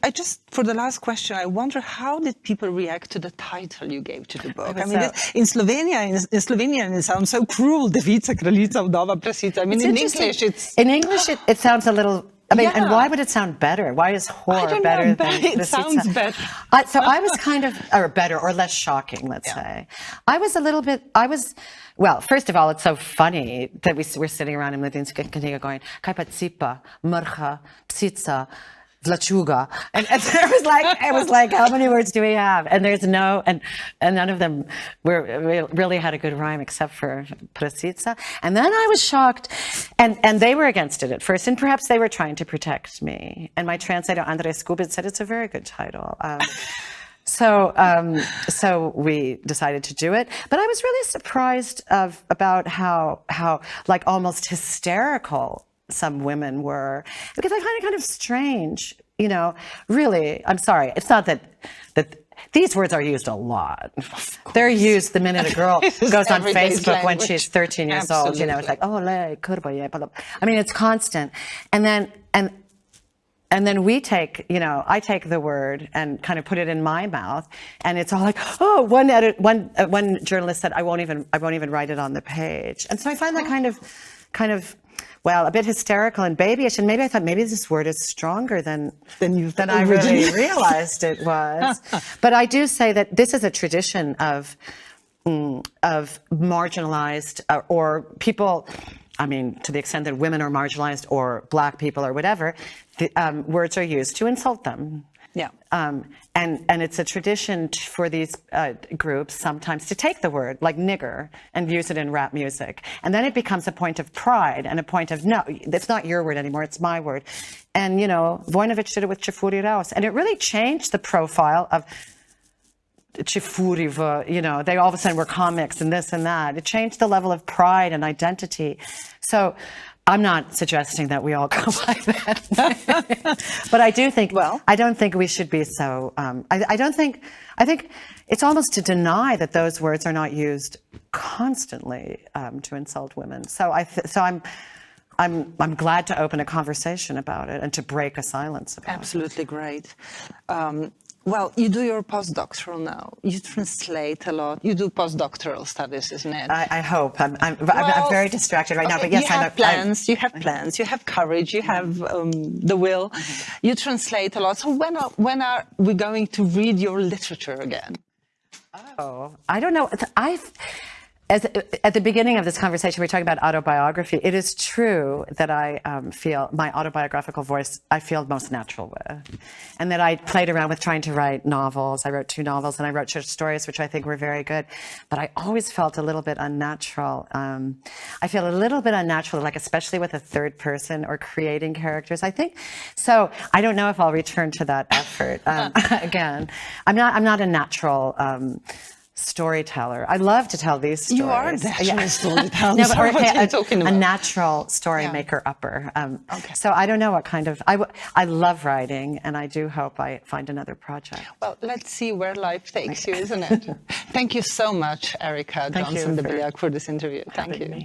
I just, for the last question, I wonder how did people react to the title you gave to the book? In Slovenian, it sounds so cruel. Devica, kraljica, vdova, prasica. In English, in English, it sounds a little. And why would it sound better? Why is whore better than it sounds better. I was kind of, or better, or less shocking, let's say. I was a little bit. Well, first of all, it's so funny that we're sitting around in Mladinska knjiga going, kaj pa cipa, mrha, psica, vlačuga, and it was like, how many words do we have? And there's and none of them really had a good rhyme except for prasica. And then I was shocked, and they were against it at first, and perhaps they were trying to protect me. And my translator Andrej Skubic said it's a very good title. So we decided to do it, but I was really surprised about how like almost hysterical some women were, because I find it kind of strange, really. I'm sorry. It's not that these words are used a lot. They're used the minute a girl goes on Facebook when she's 13 years old. It's like, oh, it's constant. And then we take, I take the word and kind of put it in my mouth, and it's all like, oh, one journalist said, I won't even write it on the page. And so I find that kind of, well, a bit hysterical and babyish, and maybe I thought maybe this word is stronger than I really realized it was. But I do say that this is a tradition of marginalized or people. To the extent that women are marginalized or black people or whatever, words are used to insult them. Yeah. And it's a tradition for these groups sometimes to take the word, like nigger, and use it in rap music. And then it becomes a point of pride and a point of, no, it's not your word anymore, it's my word. And, Vojnović did it with Čefuri Raus. And it really changed the profile of Čefuri, they all of a sudden were comics and this and that. It changed the level of pride and identity. So I'm not suggesting that we all go like that. But I do think, I don't think we should be so, I think it's almost to deny that those words are not used constantly to insult women. So I'm glad to open a conversation about it and to break a silence about it. Absolutely great. Well, you do your postdoctoral now. You translate a lot. You do postdoctoral studies, isn't it? I hope. I'm very distracted right now, but yes, you have plans. You have plans. You have courage. You have the will. You translate a lot. So when are we going to read your literature again? Oh, I don't know. At the beginning of this conversation, we were talking about autobiography. It is true that I feel my autobiographical voice, I feel most natural with. And that I played around with trying to write novels. I wrote 2 novels and I wrote short stories, which I think were very good. But I always felt a little bit unnatural. I feel a little bit unnatural, like especially with a third person or creating characters, I think. So I don't know if I'll return to that effort again. I'm not a natural storyteller. I love to tell these stories. You are a natural storyteller. No, but, what are you talking about? A natural story maker upper. Okay. So I don't know what kind of, I love writing, and I do hope I find another project. Well, let's see where life takes you, isn't it? Thank you so much, Erica Johnson Debeljak, for this interview. Thank you.